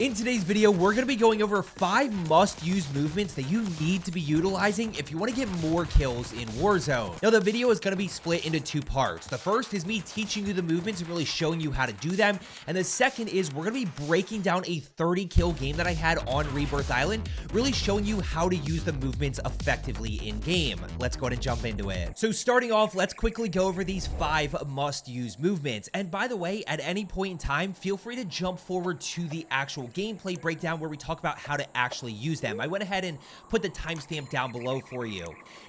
In today's video, we're going to be going over 5 must-use movements that you need to be utilizing if you want to get more kills in Warzone. Now, the video is going to be split into 2 parts. The first is me teaching you the movements and really showing you how to do them. And the second is we're going to be breaking down a 30-kill game that I had on Rebirth Island, really showing you how to use the movements effectively in-game. Let's go ahead and jump into it. So starting off, let's quickly go over these 5 must-use movements. And by the way, at any point in time, feel free to jump forward to the actual gameplay breakdown where we talk about how to actually use them. I went ahead and put the timestamp down below for you.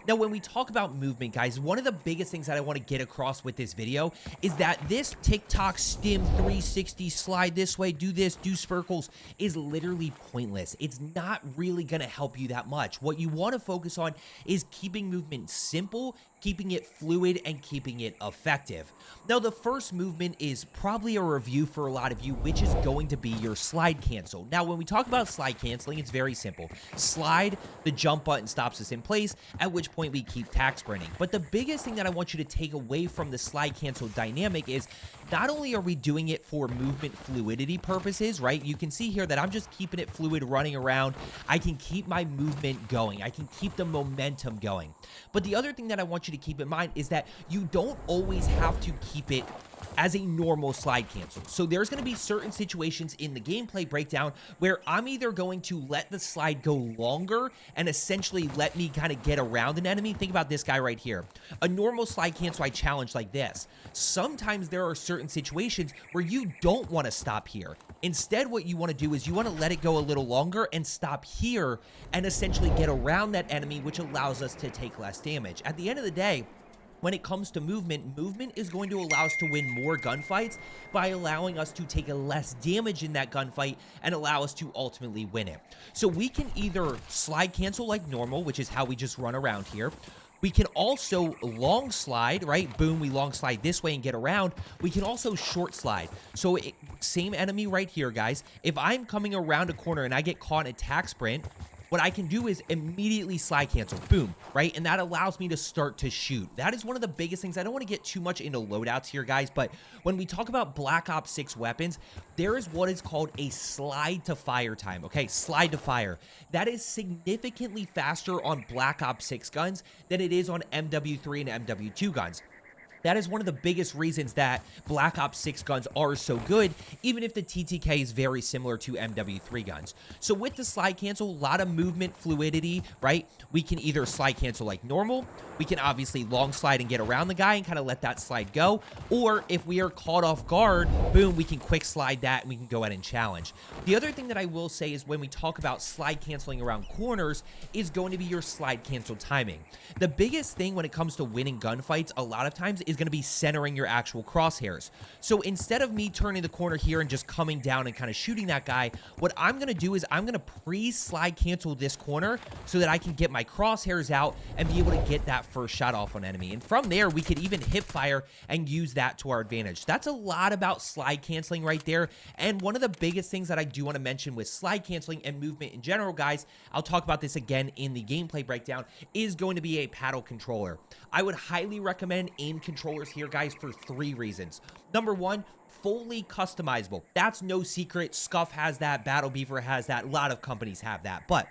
Now, when we talk about movement, guys, one of the biggest things that I want to get across with this video is that this TikTok stim 360 slide this way, do this, do spircles is literally pointless. It's not really going to help you that much. What you want to focus on is keeping movement simple, keeping it fluid, and keeping it effective. Now, the first movement is probably a review for a lot of you, which is going to be your slide cancel. Now, when we talk about slide canceling, it's very simple. Slide, the jump button stops us in place, at which point we keep tack sprinting. But the biggest thing that I want you to take away from the slide cancel dynamic is not only are we doing it for movement fluidity purposes, right? You can see here that I'm just keeping it fluid, running around. I can keep my movement going. I can keep the momentum going. But the other thing that I want you to keep in mind is that you don't always have to keep it as a normal slide cancel. So there's going to be certain situations in the gameplay breakdown where I'm either going to let the slide go longer and essentially let me kind of get around an enemy. Think about this guy right here. A normal slide cancel I challenge like this. Sometimes there are certain situations where you don't want to stop here. Instead, what you want to do is you want to let it go a little longer and stop here and essentially get around that enemy, which allows us to take less damage. At the end of the day, when it comes to movement, movement is going to allow us to win more gunfights by allowing us to take less damage in that gunfight and allow us to ultimately win it. So we can either slide cancel like normal, which is how we just run around here. We can also long slide, right? Boom, we long slide this way and get around. We can also short slide. So same enemy right here, guys. If I'm coming around a corner and I get caught in a tack sprint, what I can do is immediately slide cancel, boom, right? And that allows me to start to shoot. That is one of the biggest things. I don't want to get too much into loadouts here, guys, but when we talk about Black Ops 6 weapons, there is what is called a slide to fire time, okay? Slide to fire. That is significantly faster on Black Ops 6 guns than it is on MW3 and MW2 guns. That is one of the biggest reasons that Black Ops 6 guns are so good, even if the TTK is very similar to MW3 guns. So with the slide cancel, a lot of movement fluidity, right? We can either slide cancel like normal, we can obviously long slide and get around the guy and kind of let that slide go, or if we are caught off guard, boom, we can quick slide that and we can go ahead and challenge. The other thing that I will say is when we talk about slide canceling around corners is going to be your slide cancel timing. The biggest thing when it comes to winning gunfights a lot of times is going to be centering your actual crosshairs. So instead of me turning the corner here and just coming down and kind of shooting that guy, what I'm going to do is I'm going to pre-slide cancel this corner so that I can get my crosshairs out and be able to get that first shot off on enemy. And from there, we could even hip fire and use that to our advantage. That's a lot about slide canceling right there. And one of the biggest things that I do want to mention with slide canceling and movement in general, guys, I'll talk about this again in the gameplay breakdown, is going to be a paddle controller. I would highly recommend aim controllers here, guys, for 3 reasons. Number 1, fully customizable. That's no secret. Scuff has that. Battle Beaver has that. A lot of companies have that. But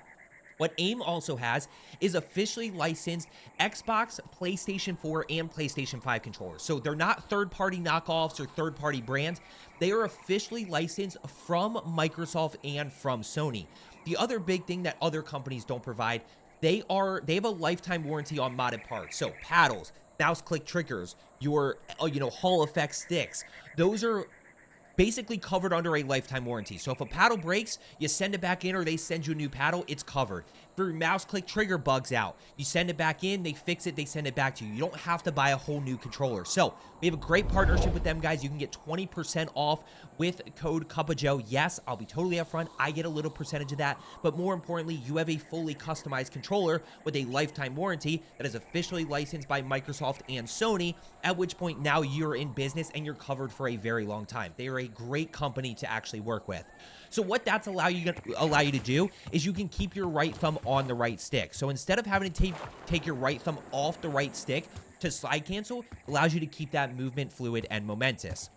what AIM also has is officially licensed Xbox, PlayStation 4, and PlayStation 5 controllers. So they're not third-party knockoffs or third-party brands. They are officially licensed from Microsoft and from Sony. The other big thing that other companies don't provide, they have a lifetime warranty on modded parts. So paddles, mouse click triggers, your Hall effect sticks, those are basically covered under a lifetime warranty. So if a paddle breaks, you send it back in or they send you a new paddle, it's covered. If your mouse click trigger bugs out, you send it back in, they fix it, they send it back to you. You don't have to buy a whole new controller. So we have a great partnership with them, guys. You can get 20% off with code CUPOFJOE. Yes, I'll be totally upfront. I get a little percentage of that. But more importantly, you have a fully customized controller with a lifetime warranty that is officially licensed by Microsoft and Sony, at which point now you're in business and you're covered for a very long time. They are a great company to actually work with. So what that's allow you to do is you can keep your right thumb on the right stick. So instead of having to take your right thumb off the right stick to slide cancel, allows you to keep that movement fluid and momentous.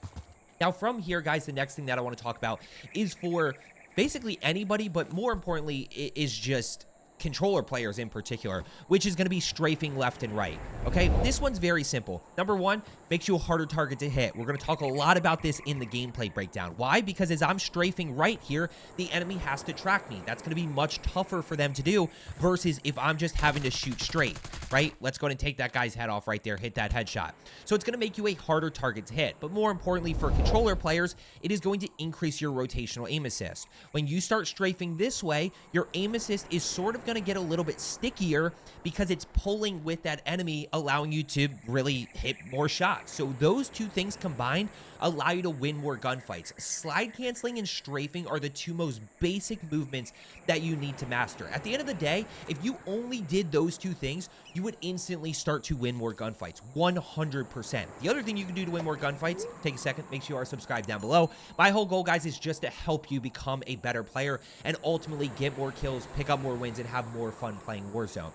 Now from here, guys, the next thing that I want to talk about is for basically anybody, but more importantly, it is just controller players in particular, which is going to be strafing left and right. Okay, this one's very simple. Number one, makes you a harder target to hit. We're going to talk a lot about this in the gameplay breakdown. Why? Because as I'm strafing right here, the enemy has to track me. That's going to be much tougher for them to do versus if I'm just having to shoot straight, right? Let's go ahead and take that guy's head off right there, hit that headshot. So it's going to make you a harder target to hit. But more importantly, for controller players, it is going to increase your rotational aim assist. When you start strafing this way, your aim assist is sort of going to get a little bit stickier because it's pulling with that enemy, allowing you to really hit more shots. So those two things combined allow you to win more gunfights. Slide canceling and strafing are the two most basic movements that you need to master. At the end of the day, if you only did those two things, you would instantly start to win more gunfights, 100%. The other thing you can do to win more gunfights, take a second, make sure you are subscribed down below. My whole goal, guys, is just to help you become a better player and ultimately get more kills, pick up more wins, and have more fun playing Warzone.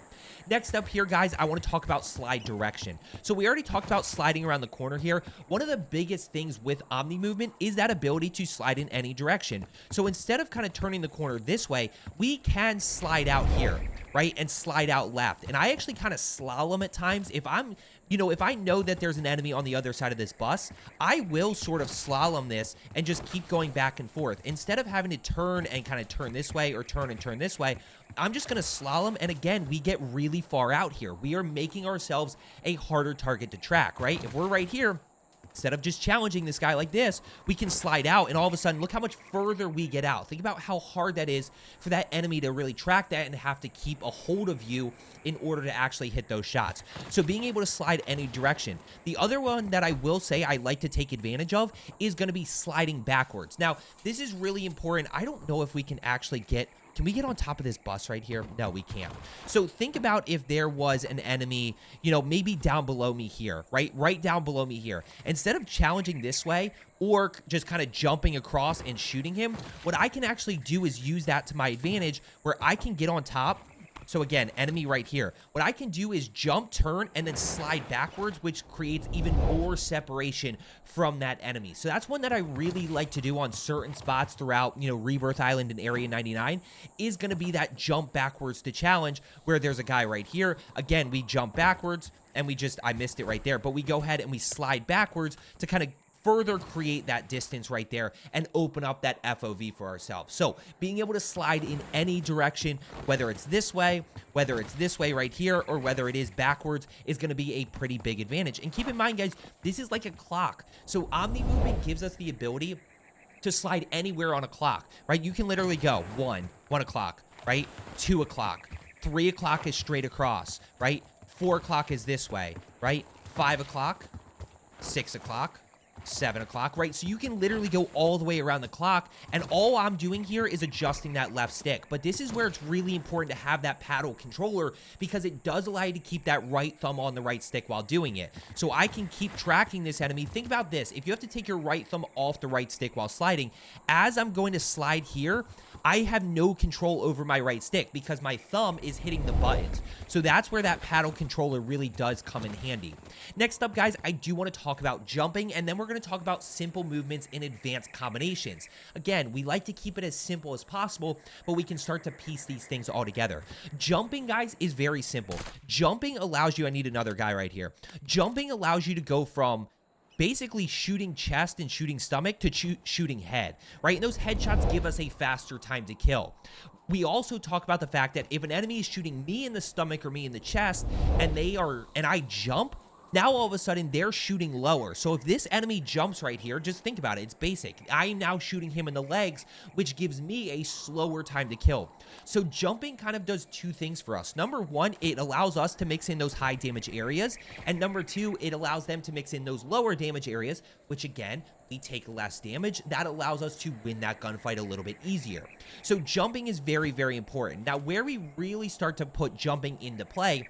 Next up here, guys, I want to talk about slide direction. So we already talked about sliding around the corner here. One of the biggest things with Omnimovement is that ability to slide in any direction. So instead of kind of turning the corner this way, we can slide out here, right, and slide out left. And I actually kind of slalom at times. If I'm, if I know that there's an enemy on the other side of this bus, I will sort of slalom this and just keep going back and forth. Instead of having to turn and kind of turn this way or turn and turn this way, I'm just going to slalom, and again, we get really far out here. We are making ourselves a harder target to track, right? If we're right here, instead of just challenging this guy like this, we can slide out, and all of a sudden, look how much further we get out. Think about how hard that is for that enemy to really track that and have to keep a hold of you in order to actually hit those shots. So being able to slide any direction. The other one that I will say I like to take advantage of is going to be sliding backwards. Now, this is really important. I don't know if we can actually get... Can we get on top of this bus right here? No, we can't. So think about if there was an enemy, maybe down below me here, right? Right down below me here. Instead of challenging this way or just kind of jumping across and shooting him, what I can actually do is use that to my advantage where I can get on top. So again, enemy right here. What I can do is jump, turn, and then slide backwards, which creates even more separation from that enemy. So that's one that I really like to do on certain spots throughout, Rebirth Island and Area 99, is going to be that jump backwards to challenge where there's a guy right here. Again, we jump backwards, and I missed it right there, but we go ahead and we slide backwards to kind of further create that distance right there and open up that FOV for ourselves. So being able to slide in any direction, whether it's this way right here, or whether it is backwards, is going to be a pretty big advantage. And keep in mind, guys, this is like a clock. So Omnimovement gives us the ability to slide anywhere on a clock, right? You can literally go 1 o'clock, right? 2 o'clock, 3 o'clock is straight across, right? 4 o'clock is this way, right? 5 o'clock, 6 o'clock, 7 o'clock, right? So you can literally go all the way around the clock, and all I'm doing here is adjusting that left stick. But this is where it's really important to have that paddle controller, because it does allow you to keep that right thumb on the right stick while doing it. So I can keep tracking this enemy. Think about this. If you have to take your right thumb off the right stick while sliding, as I'm going to slide here, I have no control over my right stick because my thumb is hitting the buttons. So that's where that paddle controller really does come in handy. Next up, guys, I do want to talk about jumping, and then we're going to talk about simple movements in advanced combinations. Again, we like to keep it as simple as possible, but we can start to piece these things all together. Jumping, guys, is very simple. Jumping allows you, I need another guy right here. Jumping allows you to go from basically shooting chest and shooting stomach to shooting head, right? And those headshots give us a faster time to kill. We also talk about the fact that if an enemy is shooting me in the stomach or me in the chest, and I jump, now all of a sudden they're shooting lower. So if this enemy jumps right here, just think about it. It's basic. I am now shooting him in the legs, which gives me a slower time to kill. So jumping kind of does two things for us. Number one, it allows us to mix in those high damage areas. And number two, it allows them to mix in those lower damage areas, which again, we take less damage. That allows us to win that gunfight a little bit easier. So jumping is very, very important. Now, where we really start to put jumping into play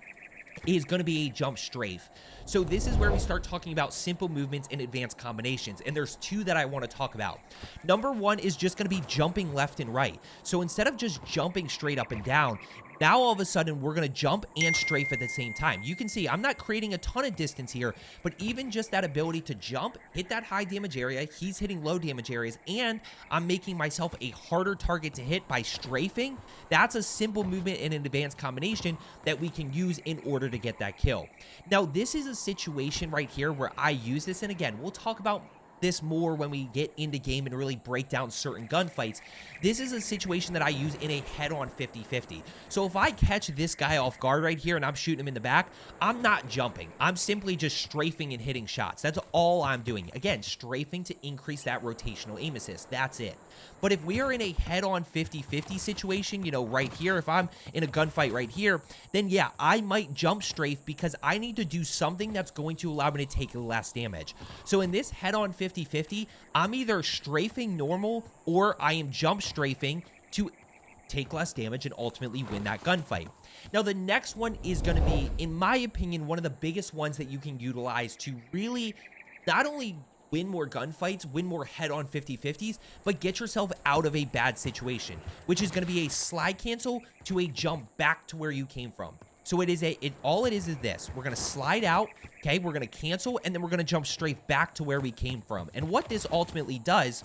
is going to be a jump strafe. So this is where we start talking about simple movements and advanced combinations, and there's two that I want to talk about. Number one is just going to be jumping left and right. So instead of just jumping straight up and down, Now, all of a sudden, we're going to jump and strafe at the same time. You can see I'm not creating a ton of distance here, but even just that ability to jump, hit that high damage area, he's hitting low damage areas, and I'm making myself a harder target to hit by strafing. That's a simple movement in an advanced combination that we can use in order to get that kill. Now, this is a situation right here where I use this, and again, we'll talk about this more when we get into game and really break down certain gunfights. This is a situation that I use in a head-on 50-50. So if I catch this guy off guard right here and I'm shooting him in the back, I'm not jumping. I'm simply just strafing and hitting shots. That's all I'm doing. Again, strafing to increase that rotational aim assist. That's it. But if we are in a head-on 50-50 situation, you know, right here, if I'm in a gunfight right here, then yeah, I might jump strafe because I need to do something that's going to allow me to take less damage. So in this head-on 50-50, I'm either strafing normal or I am jump strafing to take less damage and ultimately win that gunfight. Now, the next one is going to be, in my opinion, one of the biggest ones that you can utilize to really not only win more gunfights, win more head-on 50-50s, but get yourself out of a bad situation, which is going to be a slide cancel to a jump back to where you came from. So all it is this. We're going to slide out, okay? We're going to cancel, and then we're going to jump straight back to where we came from. And what this ultimately does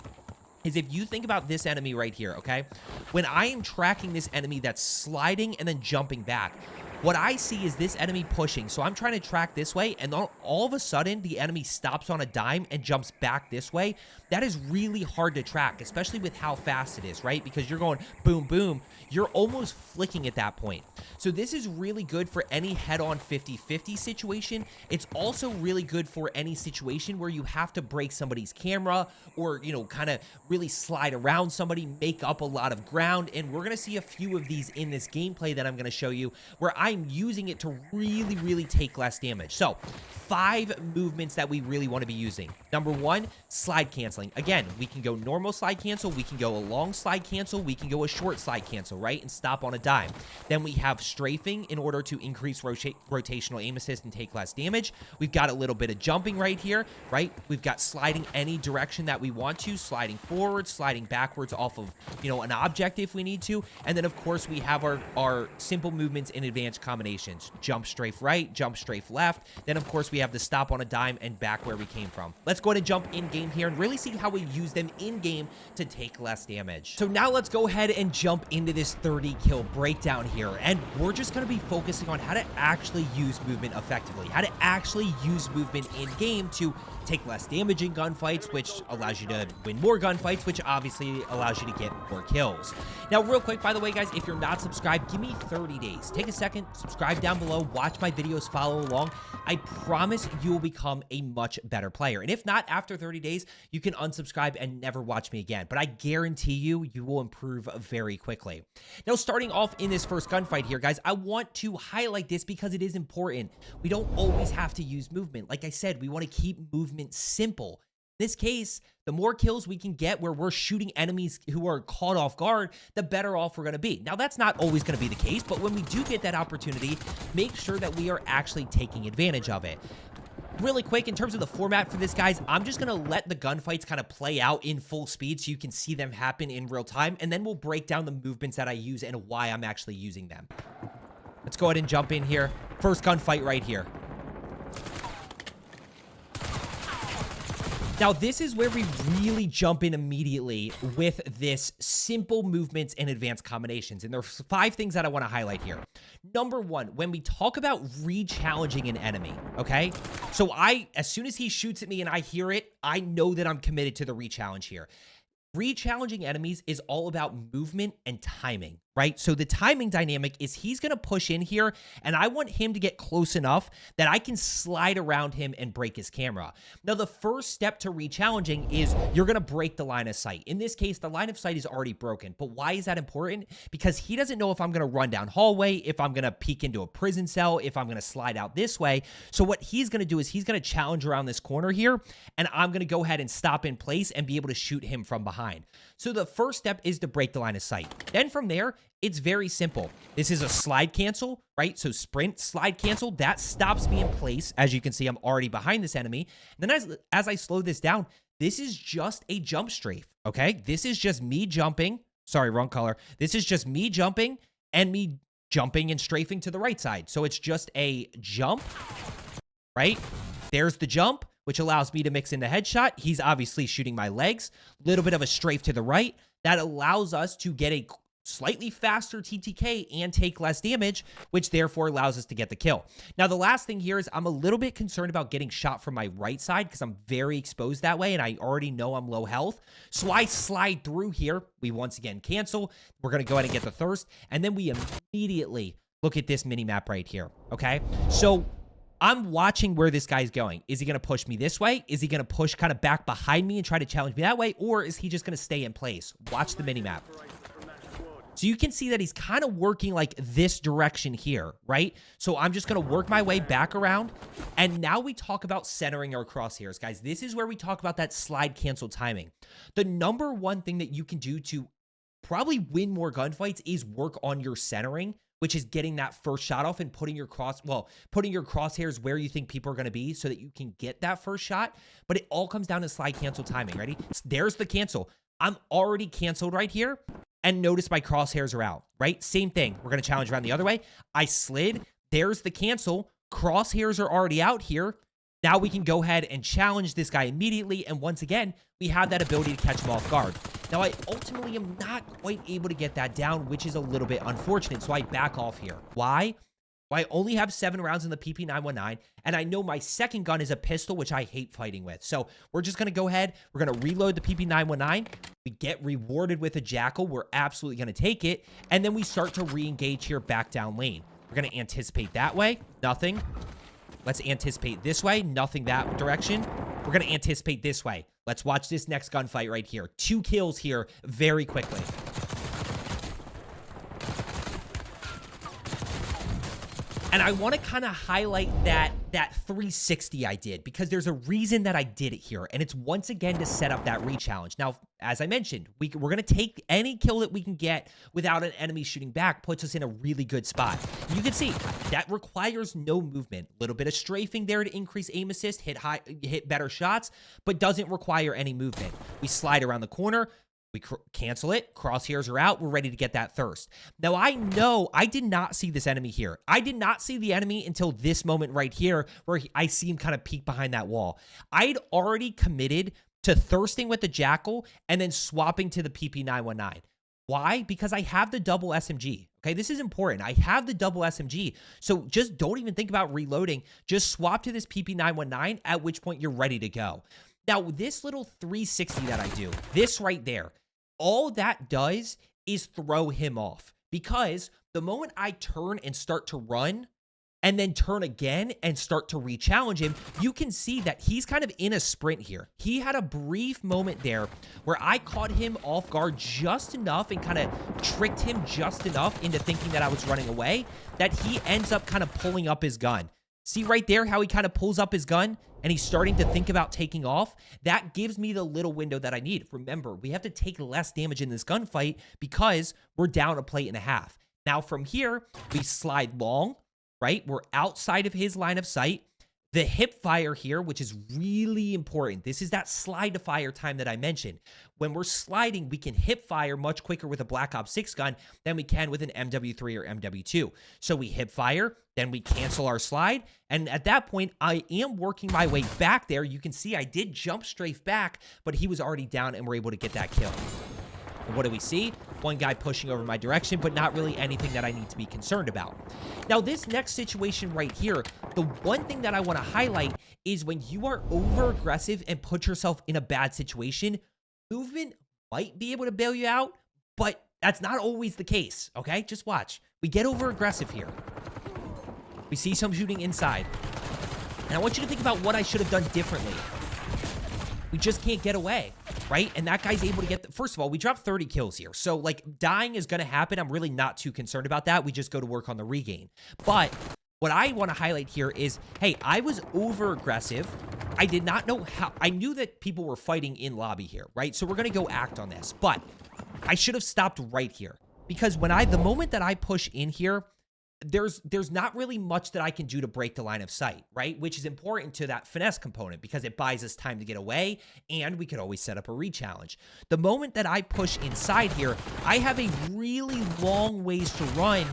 is, if you think about this enemy right here, okay? When I am tracking this enemy that's sliding and then jumping back, what I see is this enemy pushing. So I'm trying to track this way, and all of a sudden, the enemy stops on a dime and jumps back this way. That is really hard to track, especially with how fast it is, right? Because you're going boom, boom. You're almost flicking at that point. So this is really good for any head-on 50-50 situation. It's also really good for any situation where you have to break somebody's camera or, you know, kind of really slide around somebody, make up a lot of ground. And we're going to see a few of these in this gameplay that I'm going to show you, where I'm using it to really, really take less damage. So 5 movements that we really want to be using. Number 1, slide canceling. Again, we can go normal slide cancel, we can go a long slide cancel, we can go a short slide cancel, right? And stop on a dime. Then we have strafing in order to increase rotational aim assist and take less damage. We've got a little bit of jumping right here, right? We've got sliding any direction that we want to, sliding forward, sliding backwards off of, you know, an object if we need to. And then, of course, we have our simple movements in advanced combinations. Jump strafe right, jump strafe left. Then, of course, we have the stop on a dime and back where we came from. Let's go ahead and jump in game here and really see how we use them in game to take less damage. So now let's go ahead and jump into this 30 kill breakdown here, and we're just going to be focusing on how to actually use movement effectively, how to actually use movement in game to take less damage in gunfights, which allows you to win more gunfights, which obviously allows you to get more kills. Now, real quick, by the way, guys, if you're not subscribed, give me 30 days. Take a second, subscribe down below, watch my videos, follow along. I promise you will become a much better player. And if not, after 30 days, you can unsubscribe and never watch me again. But I guarantee you, you will improve very quickly. Now, starting off in this first gunfight here, guys, I want to highlight this because it is important. We don't always have to use movement. Like I said, we want to keep movement simple. In this case, the more kills we can get where we're shooting enemies who are caught off guard, the better off we're going to be. Now, that's not always going to be the case, but when we do get that opportunity, make sure that we are actually taking advantage of it. Really quick, in terms of the format for this, guys, I'm just going to let the gunfights kind of play out in full speed so you can see them happen in real time, and then we'll break down the movements that I use and why I'm actually using them. Let's go ahead and jump in here. First gunfight right here. Now, this is where we really jump in immediately with this simple movements and advanced combinations. And there's 5 things that I want to highlight here. Number 1, when we talk about re-challenging an enemy, okay? So as soon as he shoots at me and I hear it, I know that I'm committed to the re-challenge here. Re-challenging enemies is all about movement and timing, right? So the timing dynamic is he's going to push in here, and I want him to get close enough that I can slide around him and break his camera. Now, the first step to re-challenging is you're going to break the line of sight. In this case, the line of sight is already broken. But why is that important? Because he doesn't know if I'm going to run down hallway, if I'm going to peek into a prison cell, if I'm going to slide out this way. So what he's going to do is he's going to challenge around this corner here, and I'm going to go ahead and stop in place and be able to shoot him from behind. So the first step is to break the line of sight. Then from there, it's very simple. This is a slide cancel, right? So sprint, slide cancel, that stops me in place. As you can see, I'm already behind this enemy. And then as I slow this down, this is just a jump strafe, okay? This is just me jumping. Sorry, wrong color. This is just me jumping and me jumping and strafing to the right side. So it's just a jump, right? There's the jump, which allows me to mix in the headshot. He's obviously shooting my legs. Little bit of a strafe to the right. That allows us to get a slightly faster TTK and take less damage, which therefore allows us to get the kill. Now, the last thing here is I'm a little bit concerned about getting shot from my right side because I'm very exposed that way, and I already know I'm low health. So I slide through here. We once again cancel. We're going to go ahead and get the thirst, and then we immediately look at this mini map right here, okay? So I'm watching where this guy's going. Is he going to push me this way? Is he going to push kind of back behind me and try to challenge me that way? Or is he just going to stay in place? Watch the mini map. So you can see that he's kind of working like this direction here, right? So I'm just going to work my way back around. And now we talk about centering our crosshairs, guys. This is where we talk about that slide cancel timing. The number one thing that you can do to probably win more gunfights is work on your centering, which is getting that first shot off and putting your crosshairs where you think people are going to be so that you can get that first shot. But it all comes down to slide cancel timing. Ready? There's the cancel. I'm already canceled right here. And notice my crosshairs are out, right? Same thing. We're going to challenge around the other way. I slid. There's the cancel. Crosshairs are already out here. Now we can go ahead and challenge this guy immediately. And once again, we have that ability to catch him off guard. Now, I ultimately am not quite able to get that down, which is a little bit unfortunate. So I back off here. Why? Well, I only have 7 rounds in the PP919, and I know my second gun is a pistol, which I hate fighting with. So we're just going to go ahead. We're going to reload the PP919. We get rewarded with a Jackal. We're absolutely going to take it. And then we start to re-engage here back down lane. We're going to anticipate that way. Nothing. Let's anticipate this way. Nothing that direction. We're going to anticipate this way. Let's watch this next gunfight right here. 2 kills here very quickly. And I want to kind of highlight that 360 I did because there's a reason that I did it here. And it's once again to set up that re-challenge. Now, as I mentioned, we're going to take any kill that we can get without an enemy shooting back, puts us in a really good spot. You can see that requires no movement. A little bit of strafing there to increase aim assist, hit better shots, but doesn't require any movement. We slide around the corner. We cancel it. Crosshairs are out. We're ready to get that thirst. Now, I know I did not see this enemy here. I did not see the enemy until this moment right here where I see him kind of peek behind that wall. I'd already committed to thirsting with the Jackal and then swapping to the PP919. Why? Because I have the double SMG. Okay, this is important. I have the double SMG. So just don't even think about reloading. Just swap to this PP919, at which point you're ready to go. Now, this little 360 that I do, this right there, all that does is throw him off because the moment I turn and start to run and then turn again and start to re-challenge him, you can see that he's kind of in a sprint here. He had a brief moment there where I caught him off guard just enough and kind of tricked him just enough into thinking that I was running away that he ends up kind of pulling up his gun. See right there how he kind of pulls up his gun and he's starting to think about taking off? That gives me the little window that I need. Remember, we have to take less damage in this gunfight because we're down a plate and a half. Now from here, we slide long, right? We're outside of his line of sight. The hip fire here, which is really important. This is that slide to fire time that I mentioned. When we're sliding, we can hip fire much quicker with a Black Ops 6 gun than we can with an MW3 or MW2. So we hip fire, then we cancel our slide. And at that point, I am working my way back there. You can see I did jump strafe back, but he was already down and we're able to get that kill. And what do we see? One guy pushing over my direction, but not really anything that I need to be concerned about. Now, this next situation right here, the one thing that I want to highlight is when you are over-aggressive and put yourself in a bad situation, movement might be able to bail you out, but that's not always the case, okay? Just watch. We get over-aggressive here. We see some shooting inside. And I want you to think about what I should have done differently. We just can't get away, right? And that guy's able to get first of all, we dropped 30 kills here. So like dying is going to happen. I'm really not too concerned about that. We just go to work on the regain. But what I want to highlight here is, hey, I was over aggressive. I did not know how. I knew that people were fighting in lobby here, right? So we're going to go act on this. But I should have stopped right here because the moment that I push in here, there's not really much that I can do to break the line of sight, right? Which is important to that finesse component because it buys us time to get away and we could always set up a re-challenge. The moment that I push inside here, I have a really long ways to run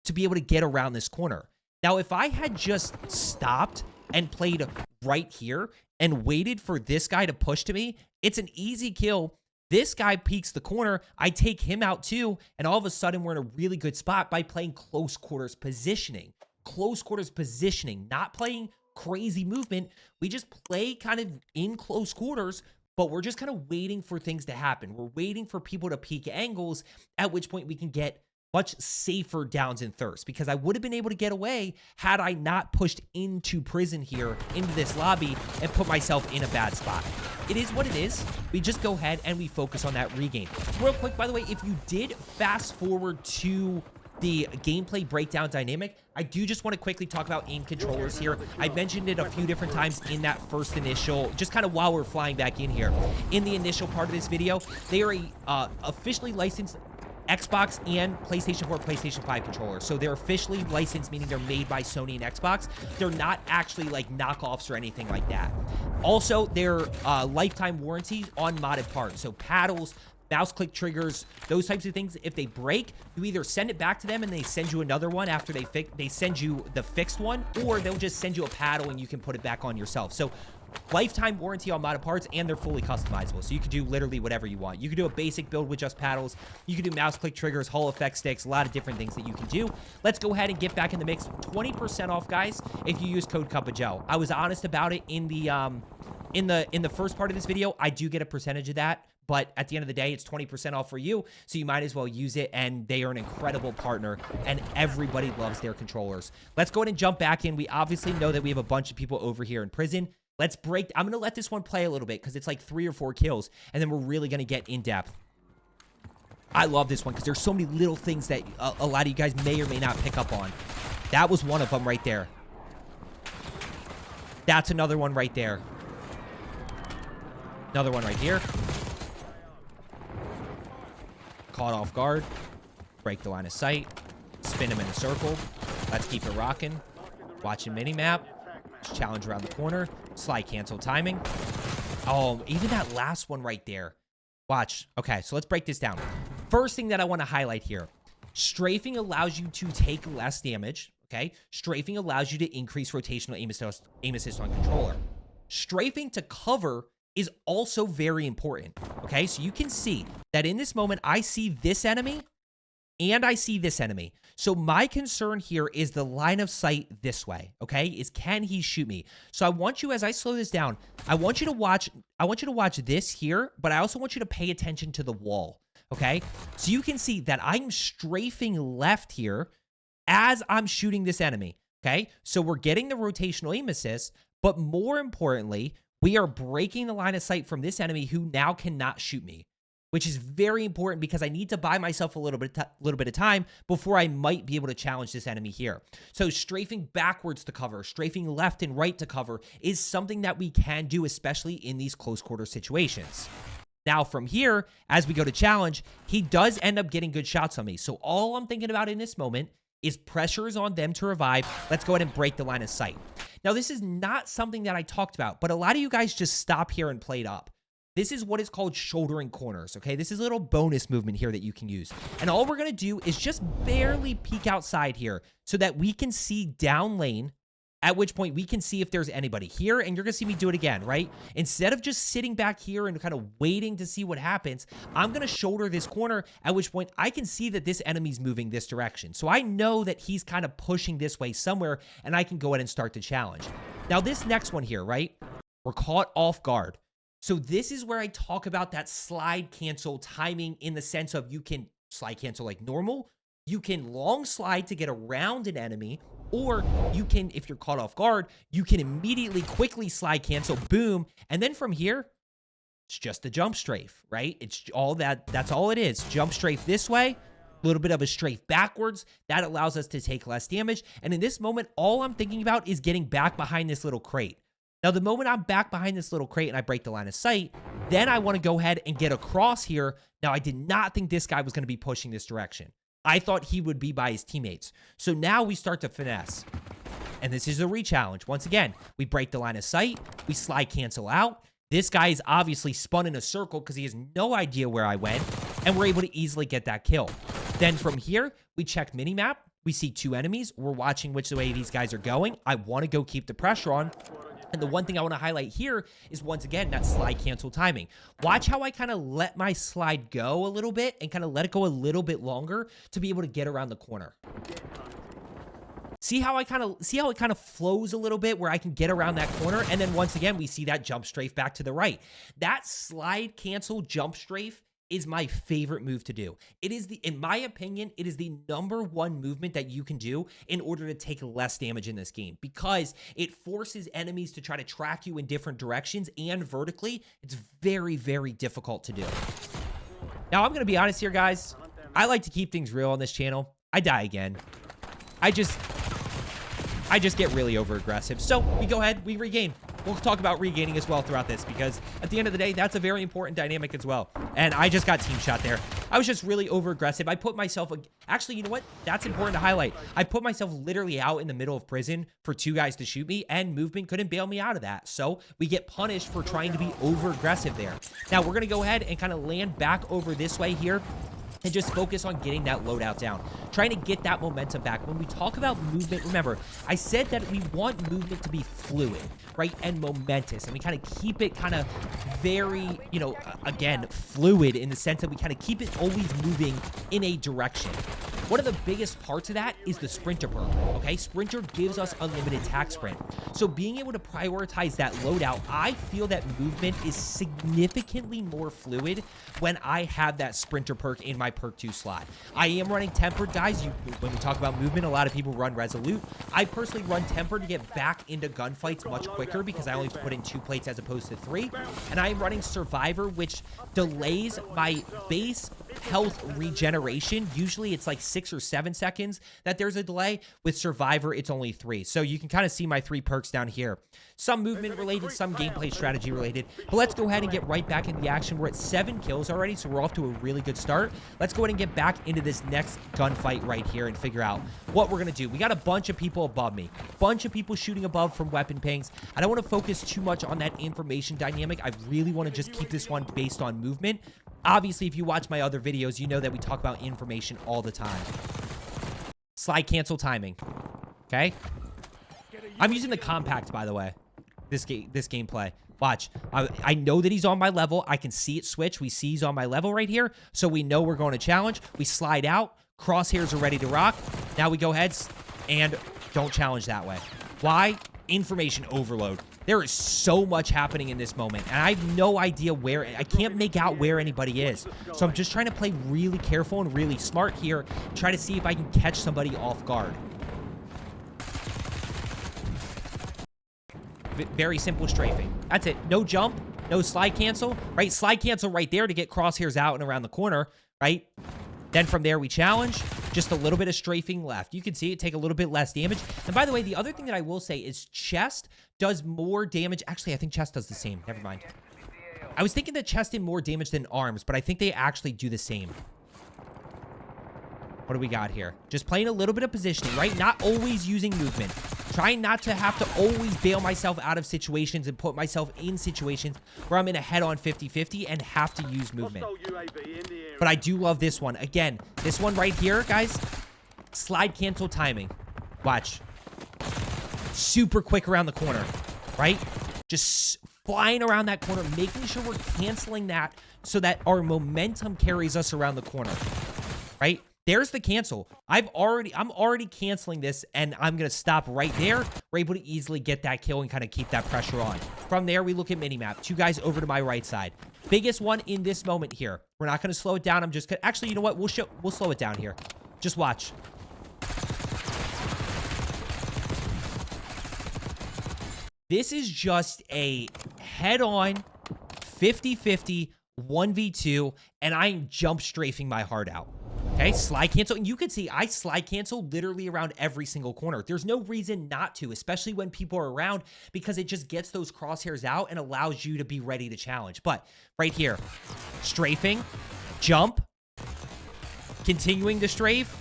to be able to get around this corner. Now, if I had just stopped and played right here and waited for this guy to push to me, it's an easy kill. This guy peeks the corner. I take him out too, and all of a sudden, we're in a really good spot by playing close quarters positioning. Close quarters positioning, not playing crazy movement. We just play kind of in close quarters, but we're just kind of waiting for things to happen. We're waiting for people to peek angles, at which point we can get much safer downs and thirsts, because I would have been able to get away had I not pushed into prison here, into this lobby, and put myself in a bad spot. It is what it is. We just go ahead and we focus on that regain. Real quick, by the way, if you did fast forward to the gameplay breakdown dynamic, I do just want to quickly talk about aim controllers here. I mentioned it a few different times in that first initial, just kind of while we're flying back in here. In the initial part of this video, they are a officially licensed Xbox and PlayStation 4, PlayStation 5 controllers. So they're officially licensed, meaning they're made by Sony and Xbox. They're not actually like knockoffs or anything like that. Also, they're lifetime warranty on modded parts. So paddles, mouse click triggers, those types of things. If they break, you either send it back to them and they send you another one after they send you the fixed one, or they'll just send you a paddle and you can put it back on yourself. So lifetime warranty on modded parts, and they're fully customizable. So you can do literally whatever you want. You can do a basic build with just paddles. You can do mouse click triggers, Hall effect sticks, a lot of different things that you can do. Let's go ahead and get back in the mix. 20% off, guys, if you use code Cup of Joe. I was honest about it in the first part of this video. I do get a percentage of that, but at the end of the day, it's 20% off for you, so you might as well use it, and they are an incredible partner, and everybody loves their controllers. Let's go ahead and jump back in. We obviously know that we have a bunch of people over here in prison. Let's break. I'm going to let this one play a little bit because it's like 3 or 4 kills, and then we're really going to get in depth. I love this one because there's so many little things that a lot of you guys may or may not pick up on. That was one of them right there. That's another one right there. Another one right here. Caught off guard. Break the line of sight. Spin him in a circle. Let's keep it rocking. Watching minimap. Challenge around the corner. Slide cancel timing. Oh, even that last one right there. Watch. Okay, so let's break this down. First thing that I want to highlight here. Strafing allows you to take less damage. Okay? Strafing allows you to increase rotational aim assist on controller. Strafing to cover is also very important. Okay? So you can see that in this moment, I see this enemy and I see this enemy. So my concern here is the line of sight this way, okay? Is can he shoot me? So I want you, as I slow this down, I want you to watch this here, but I also want you to pay attention to the wall, okay? So you can see that I'm strafing left here as I'm shooting this enemy, okay? So we're getting the rotational aim assist, but more importantly, we are breaking the line of sight from this enemy who now cannot shoot me, which is very important because I need to buy myself a little bit of time before I might be able to challenge this enemy here. So strafing backwards to cover, strafing left and right to cover is something that we can do, especially in these close quarter situations. Now from here, as we go to challenge, he does end up getting good shots on me. So all I'm thinking about in this moment is pressures on them to revive. Let's go ahead and break the line of sight. Now this is not something that I talked about, but a lot of you guys just stop here and play it up. This is what is called shouldering corners, okay? This is a little bonus movement here that you can use. And all we're going to do is just barely peek outside here so that we can see down lane, at which point we can see if there's anybody here, and you're going to see me do it again, right? Instead of just sitting back here and kind of waiting to see what happens, I'm going to shoulder this corner, at which point I can see that this enemy's moving this direction. So I know that he's kind of pushing this way somewhere, and I can go ahead and start the challenge. Now, this next one here, right? We're caught off guard. So this is where I talk about that slide cancel timing in the sense of you can slide cancel like normal. You can long slide to get around an enemy, or you can, if you're caught off guard, you can immediately quickly slide cancel, boom. And then from here, it's just a jump strafe, right? It's all that's all it is. Jump strafe this way, a little bit of a strafe backwards. That allows us to take less damage. And in this moment, all I'm thinking about is getting back behind this little crate. Now, the moment I'm back behind this little crate and I break the line of sight, then I want to go ahead and get across here. Now, I did not think this guy was going to be pushing this direction. I thought he would be by his teammates. So now we start to finesse. And this is a re-challenge. Once again, we break the line of sight. We slide cancel out. This guy is obviously spun in a circle because he has no idea where I went. And we're able to easily get that kill. Then from here, we check minimap. We see 2 enemies. We're watching which way these guys are going. I want to go keep the pressure on. And the one thing I want to highlight here is, once again, that slide cancel timing. Watch how I kind of let my slide go a little bit and kind of let it go a little bit longer to be able to get around the corner. See how it kind of flows a little bit where I can get around that corner. And then once again, we see that jump strafe back to the right. That slide cancel jump strafe is my favorite move to do. It is in my opinion, it is the #1 movement that you can do in order to take less damage in this game, because it forces enemies to try to track you in different directions, and vertically, it's very, very difficult to do. Now, I'm going to be honest here, guys. I like to keep things real on this channel. I die again. I just get really over aggressive. So we go ahead, we regain. We'll talk about regaining as well throughout this, because at the end of the day, that's a very important dynamic as well. And I just got team shot there. I was just really over aggressive. I put myself, actually, you know what? That's important to highlight. I put myself literally out in the middle of prison for 2 guys to shoot me, and movement couldn't bail me out of that. So we get punished for trying to be over aggressive there. Now we're going to go ahead and kind of land back over this way here and just focus on getting that loadout down, trying to get that momentum back. When we talk about movement, remember, I said that we want movement to be fluid, right, and momentous, and we kind of keep it kind of very, you know, again, fluid in the sense that we kind of keep it always moving in a direction. One of the biggest parts of that is the Sprinter perk, okay? Sprinter gives us unlimited attack sprint. So being able to prioritize that loadout, I feel that movement is significantly more fluid when I have that Sprinter perk in my perk 2 slot. I am running Tempered, guys. When we talk about movement, a lot of people run Resolute. I personally run Tempered to get back into gunfights much quicker, because I only put in 2 plates as opposed to 3. And I am running Survivor, which delays my base health regeneration. Usually it's like 6 or 7 seconds that there's a delay. With Survivor, it's only 3. So you can kind of see my 3 perks down here. Some movement related, some gameplay strategy related. But let's go ahead and get right back into the action. We're at 7 kills already, so we're off to a really good start. Let's go ahead and get back into this next gunfight right here and figure out what we're going to do. We got a bunch of people above me. Bunch of people shooting above from weapon pings. I don't want to focus too much on that information dynamic. I really want to just keep this one based on movement. Obviously, if you watch my other videos, you know that we talk about information all the time. Slide cancel timing. Okay? I'm using the compact, by the way. This gameplay. Watch. I know that he's on my level. I can see it switch. We see he's on my level right here. So we know we're going to challenge. We slide out. Crosshairs are ready to rock. Now we go ahead and don't challenge that way. Why? Information overload. There is so much happening in this moment, and I have no idea where. I can't make out where anybody is. So I'm just trying to play really careful and really smart here, try to see if I can catch somebody off guard. Very simple strafing. That's it. No jump, no slide cancel, right? Slide cancel right there to get crosshairs out and around the corner, right? Then from there, we challenge. Just a little bit of strafing left. You can see it take a little bit less damage. And by the way, the other thing that I will say is chest does more damage. Actually, I think chest does the same. Never mind. I was thinking that chest did more damage than arms, but I think they actually do the same. What do we got here? Just playing a little bit of positioning, right? Not always using movement. Trying not to have to always bail myself out of situations and put myself in situations where I'm in a head-on 50-50 and have to use movement. But I do love this one. Again, this one right here, guys, slide cancel timing. Watch. Super quick around the corner, right? Just flying around that corner, making sure we're canceling that so that our momentum carries us around the corner, right? There's the cancel. I'm already canceling this, and I'm going to stop right there. We're able to easily get that kill and kind of keep that pressure on. From there, we look at minimap. 2 guys over to my right side. Biggest one in this moment here. We're not going to slow it down. I'm just going to... Actually, you know what? We'll slow it down here. Just watch. This is just a head-on 50-50 1v2, and I'm jump strafing my heart out. Okay, slide cancel. And you can see I slide cancel literally around every single corner. There's no reason not to, especially when people are around, because it just gets those crosshairs out and allows you to be ready to challenge. But right here, strafing, jump, continuing to strafe,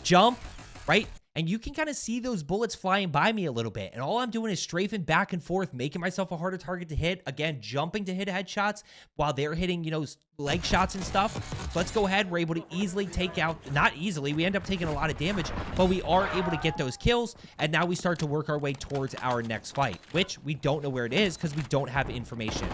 jump, right? and you can kind of see those bullets flying by me a little bit. And all I'm doing is strafing back and forth, making myself a harder target to hit. Again, jumping to hit headshots while they're hitting, you know, leg shots and stuff. So let's go ahead. We're able to easily take out, not easily, we end up taking a lot of damage, but we are able to get those kills. And now we start to work our way towards our next fight, which we don't know where it is because we don't have information.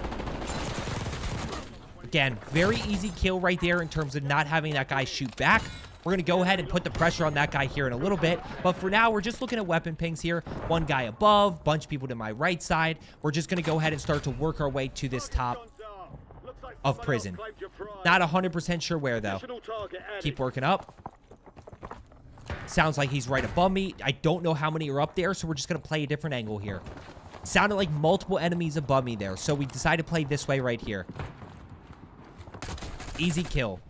Again, very easy kill right there in terms of not having that guy shoot back. We're going to go ahead and put the pressure on that guy here in a little bit. But for now, we're just looking at weapon pings here. One guy above, bunch of people to my right side. We're just going to go ahead and start to work our way to this top of prison. Not 100% sure where, though. Keep working up. Sounds like he's right above me. I don't know how many are up there, so we're just going to play a different angle here. Sounded like multiple enemies above me there, so we decided to play this way right here. Easy kill.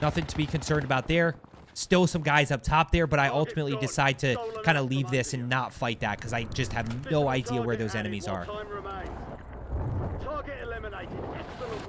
Nothing to be concerned about there. Still some guys up top there, but I ultimately decide to kind of leave this and not fight that because I just have no idea where those enemies are.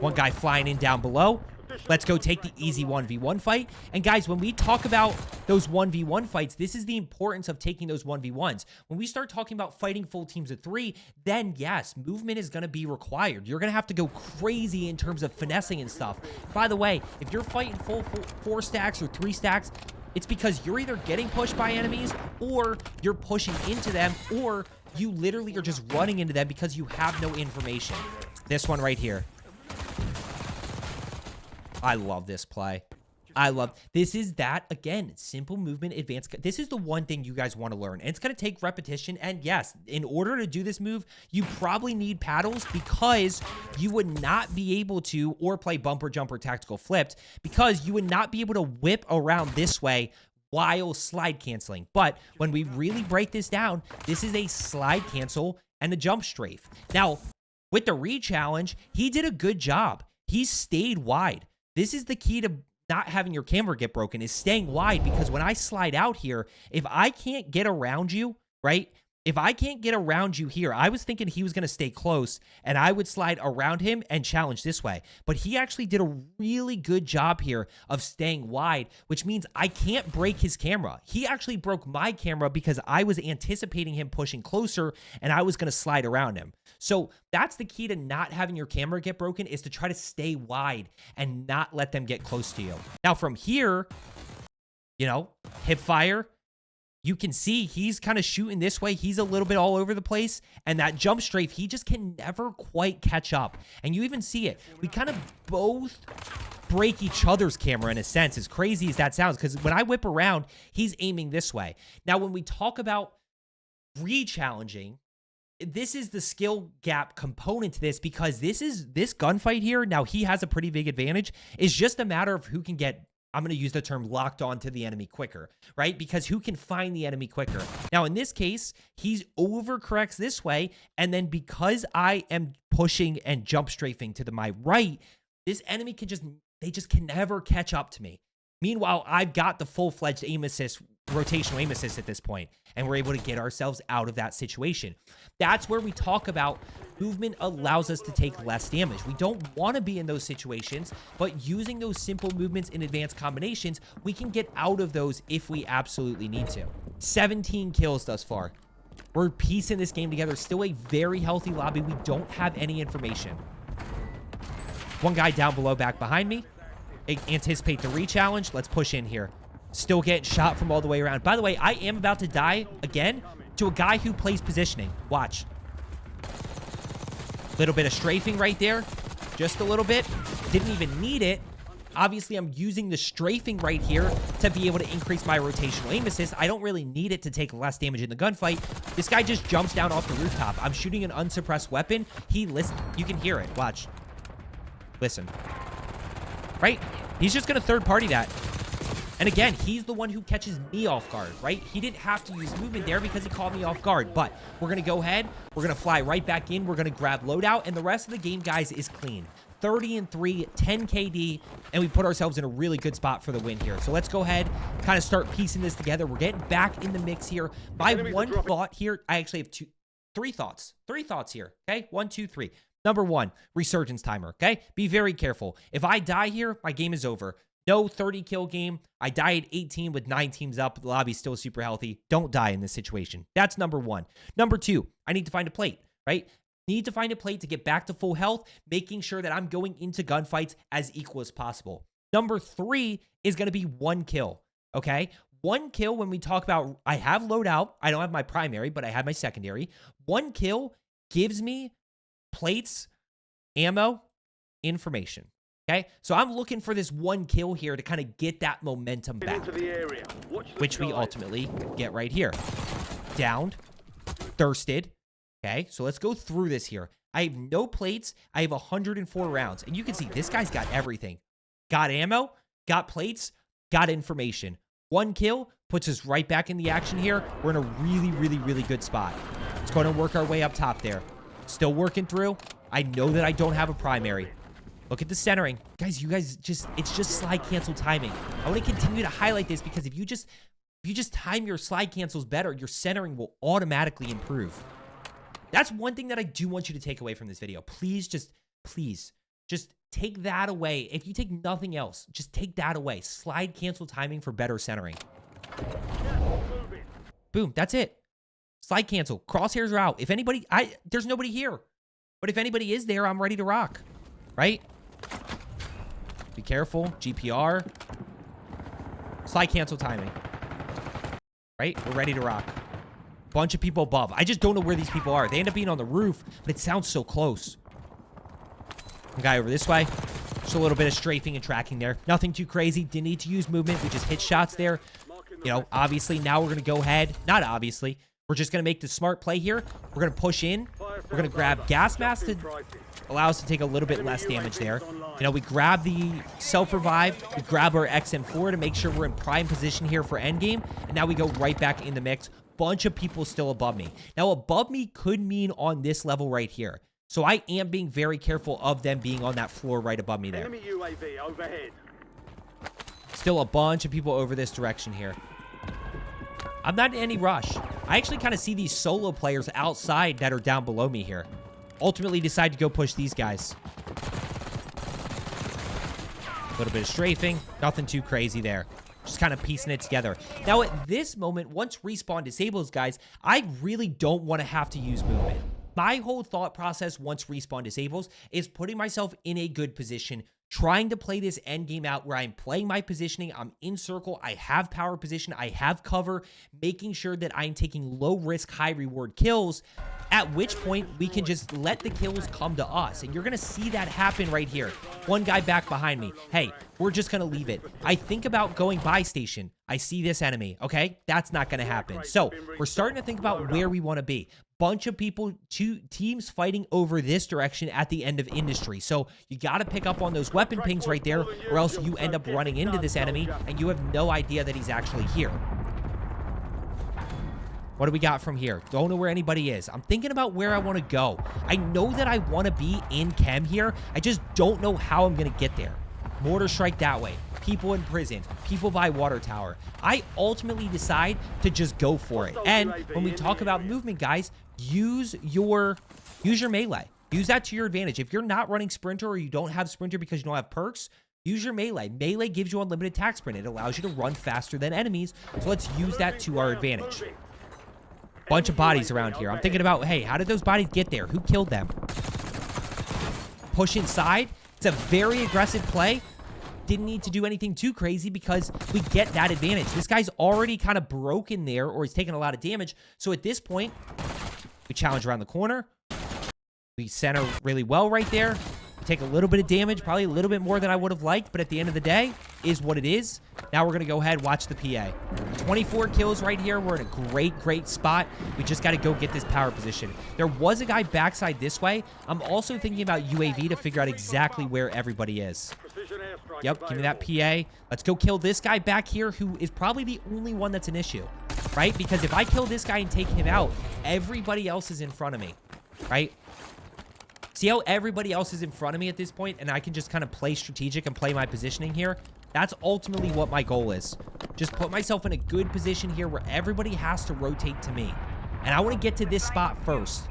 One guy flying in down below. Let's go take the easy 1v1 fight. And guys, when we talk about those 1v1 fights, this is the importance of taking those 1v1s. When we start talking about fighting full teams of 3, then yes, movement is going to be required. You're going to have to go crazy in terms of finessing and stuff. By the way, if you're fighting full 4 stacks or 3 stacks, it's because you're either getting pushed by enemies or you're pushing into them, or you literally are just running into them because you have no information. This one right here. I love this play. This is that, again, simple movement, advanced. This is the one thing you guys want to learn. And it's going to take repetition. And yes, in order to do this move, you probably need paddles because you would not be able to, or play bumper, jumper, tactical flipped, because you would not be able to whip around this way while slide canceling. But when we really break this down, this is a slide cancel and a jump strafe. Now, with the re-challenge, he did a good job. He stayed wide. This is the key to not having your camera get broken, is staying wide, because when I slide out here, if I can't get around you, right? If I can't get around you here, I was thinking he was going to stay close and I would slide around him and challenge this way. But he actually did a really good job here of staying wide, which means I can't break his camera. He actually broke my camera because I was anticipating him pushing closer and I was going to slide around him. So that's the key to not having your camera get broken, is to try to stay wide and not let them get close to you. Now from here, you know, hip fire. You can see he's kind of shooting this way. He's a little bit all over the place. And that jump strafe, he just can never quite catch up. And you even see it. We kind of both break each other's camera in a sense, as crazy as that sounds. Because when I whip around, he's aiming this way. Now, when we talk about re-challenging, this is the skill gap component to this, because this gunfight here, now he has a pretty big advantage. It's just a matter of who can get, I'm going to use the term, locked on to the enemy quicker, right? Because who can find the enemy quicker? Now, in this case, he's overcorrects this way, and then because I am pushing and jump strafing to my right, this enemy can can never catch up to me. Meanwhile, I've got the full-fledged aim assist, rotational aim assist at this point, and we're able to get ourselves out of that situation. That's where we talk about movement allows us to take less damage. We don't want to be in those situations, but using those simple movements in advanced combinations, we can get out of those if we absolutely need to. 17 kills thus far. We're piecing this game together. Still a very healthy lobby. We don't have any information. One guy down below, back behind me. Anticipate the re-challenge. Let's push in here. Still getting shot from all the way around. By the way, I am about to die again to a guy who plays positioning. Watch. Little bit of strafing right there. Just a little bit. Didn't even need it. Obviously, I'm using the strafing right here to be able to increase my rotational aim assist. I don't really need it to take less damage in the gunfight. This guy just jumps down off the rooftop. I'm shooting an unsuppressed weapon. He listens. You can hear it. Watch. Listen. Right? He's just going to third party that. And again, he's the one who catches me off guard, right? He didn't have to use movement there because he caught me off guard. But we're going to go ahead. We're going to fly right back in. We're going to grab loadout. And the rest of the game, guys, is clean. 30-3, 10 KD, and we put ourselves in a really good spot for the win here. So let's go ahead, kind of start piecing this together. We're getting back in the mix here. My one thought here, I actually have three thoughts. Three thoughts here, okay? 1, 2, 3. Number one, resurgence timer, okay? Be very careful. If I die here, my game is over. No 30 kill game. I die at 18 with 9 teams up. The lobby's still super healthy. Don't die in this situation. That's number one. Number two, I need to find a plate, right? Need to find a plate to get back to full health, making sure that I'm going into gunfights as equal as possible. Number three is going to be 1 kill, okay? 1 kill when we talk about, I have loadout. I don't have my primary, but I have my secondary. 1 kill gives me plates, ammo, information. Okay, so I'm looking for this 1 kill here to kind of get that momentum back, which we ultimately get right here. Downed, thirsted. Okay, so let's go through this here. I have no plates. I have 104 rounds, and you can see this guy's got everything. Got ammo, got plates, got information. 1 kill puts us right back in the action here. We're in a really, really, really good spot. Let's go and work our way up top there. Still working through. I know that I don't have a primary. Look at the centering. Guys, it's just slide cancel timing. I want to continue to highlight this because if you just time your slide cancels better, your centering will automatically improve. That's one thing that I do want you to take away from this video. Please just take that away. If you take nothing else, just take that away. Slide cancel timing for better centering. Boom, that's it. Slide cancel. Crosshairs are out. If anybody, there's nobody here. But if anybody is there, I'm ready to rock. Right? Be careful. GPR. Slide cancel timing. Right? We're ready to rock. Bunch of people above. I just don't know where these people are. They end up being on the roof, but it sounds so close. Guy over this way. Just a little bit of strafing and tracking there. Nothing too crazy. Didn't need to use movement. We just hit shots there. You know, obviously, now we're going to go ahead. Not obviously. We're just going to make the smart play here. We're going to push in. We're going to grab gas mask to allow us to take a little bit less damage there. You know, we grab the self-revive. We grab our XM4 to make sure we're in prime position here for endgame. And now we go right back in the mix. Bunch of people still above me. Now, above me could mean on this level right here. So I am being very careful of them being on that floor right above me there. Enemy UAV overhead. Still a bunch of people over this direction here. I'm not in any rush. I actually kind of see these solo players outside that are down below me here. Ultimately decide to go push these guys. A little bit of strafing. Nothing too crazy there. Just kind of piecing it together. Now, at this moment, once respawn disables, guys, I really don't want to have to use movement. My whole thought process once respawn disables is putting myself in a good position, trying to play this end game out where I'm playing my positioning, I'm in circle, I have power position, I have cover, making sure that I'm taking low risk, high reward kills, at which point we can just let the kills come to us. And you're going to see that happen right here. One guy back behind me. Hey, we're just going to leave it. I think about going buy station. I see this enemy. Okay, that's not going to happen. So we're starting to think about where we want to be. Bunch of people, 2 teams fighting over this direction at the end of industry. So you got to pick up on those weapon pings right there, or else you end up running into this enemy and you have no idea that he's actually here. What do we got from here? Don't know where anybody is. I'm thinking about where I want to go. I know that I want to be in chem here. I just don't know how I'm going to get there. Mortar strike that way. People in prison. People by water tower. I ultimately decide to just go for it. And when we talk about movement, guys, use your melee. Use that to your advantage. If you're not running sprinter or you don't have sprinter because you don't have perks, use your melee. Melee gives you unlimited attack sprint. It allows you to run faster than enemies. So let's use that to our advantage. Bunch of bodies around here. I'm thinking about, hey, how did those bodies get there? Who killed them? Push inside. It's a very aggressive play. Didn't need to do anything too crazy because we get that advantage. This guy's already kind of broken there, or he's taking a lot of damage. So at this point, we challenge around the corner. We center really well right there. We take a little bit of damage, probably a little bit more than I would have liked, but at the end of the day, is what it is. Now we're going to go ahead and watch the PA. 24 kills right here. We're in a great spot. We just got to go get this power position. There was a guy backside this way. I'm also thinking about UAV to figure out exactly where everybody is. Yep, give me that PA. Let's go kill this guy back here, who is probably the only one that's an issue, right? Because if I kill this guy and take him out, everybody else is in front of me, right? See how everybody else is in front of me at this point, and I can just kind of play strategic and play my positioning here? That's ultimately what my goal is. Just put myself in a good position here where everybody has to rotate to me. And I want to get to this spot first.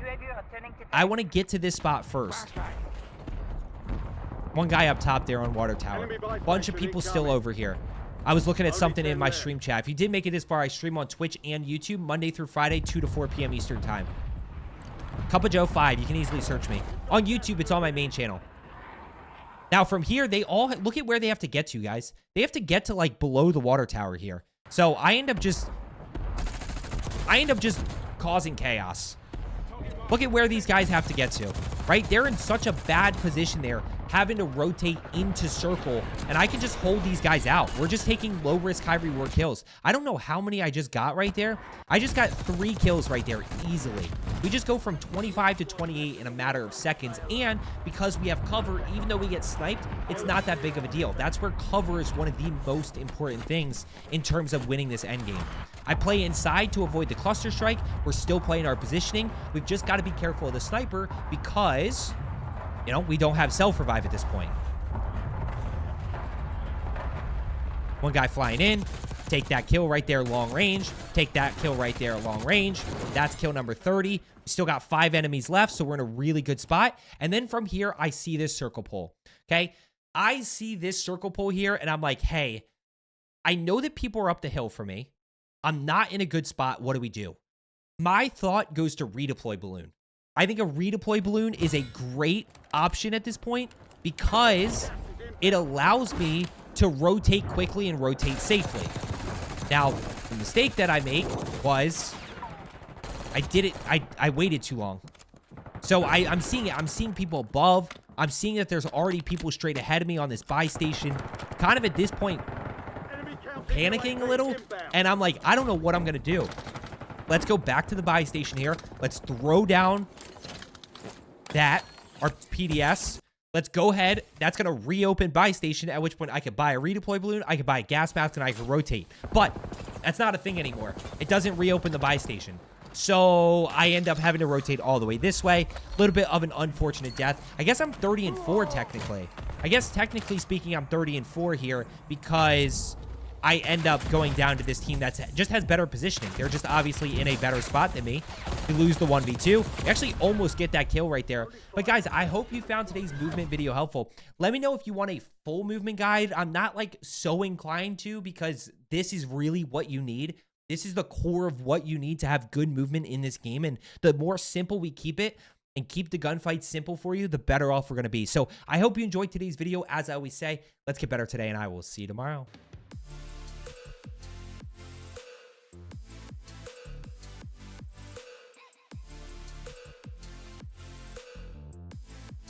I want to get to this spot first. One guy up top there on water tower. Bunch of people still over here. I was looking at something in my stream chat. If you did make it this far, I stream on Twitch and YouTube Monday through Friday, 2 to 4 p.m. Eastern time. Cup of Joe 5. You can easily search me. On YouTube, it's on my main channel. Now, from here, they all... Look at where they have to get to, guys. They have to get to, like, below the water tower here. So, I end up just causing chaos. Look at where these guys have to get to, right? They're in such a bad position there, having to rotate into circle, and I can just hold these guys out. We're just taking low-risk, high-reward kills. I don't know how many I just got right there. I just got 3 kills right there easily. We just go from 25 to 28 in a matter of seconds, and because we have cover, even though we get sniped, it's not that big of a deal. That's where cover is one of the most important things in terms of winning this endgame. I play inside to avoid the cluster strike. We're still playing our positioning. We've just got to be careful of the sniper because, you know, we don't have self-revive at this point. One guy flying in. Take that kill right there, long range. Take that kill right there, long range. That's kill number 30. We still got 5 enemies left, so we're in a really good spot. And then from here, I see this circle pole, okay? I see this circle pole here, and I'm like, hey, I know that people are up the hill for me. I'm not in a good spot. What do we do? My thought goes to redeploy balloon. I think a redeploy balloon is a great option at this point because it allows me to rotate quickly and rotate safely. Now, the mistake that I make was I waited too long. So I'm seeing it. I'm seeing people above. I'm seeing that there's already people straight ahead of me on this buy station. Kind of at this point, panicking a little. And I'm like, I don't know what I'm going to do. Let's go back to the buy station here. Let's throw down our PDS. Let's go ahead. That's going to reopen buy station, at which point I could buy a redeploy balloon, I could buy a gas mask, and I could rotate. But that's not a thing anymore. It doesn't reopen the buy station. So I end up having to rotate all the way this way. A little bit of an unfortunate death. I guess I'm 30-4 technically. I guess technically speaking, I'm 30-4 here because I end up going down to this team that just has better positioning. They're just obviously in a better spot than me. We lose the 1v2. We actually almost get that kill right there. But guys, I hope you found today's movement video helpful. Let me know if you want a full movement guide. I'm not like so inclined to because this is really what you need. This is the core of what you need to have good movement in this game. And the more simple we keep it and keep the gunfight simple for you, the better off we're going to be. So I hope you enjoyed today's video. As I always say, let's get better today and I will see you tomorrow.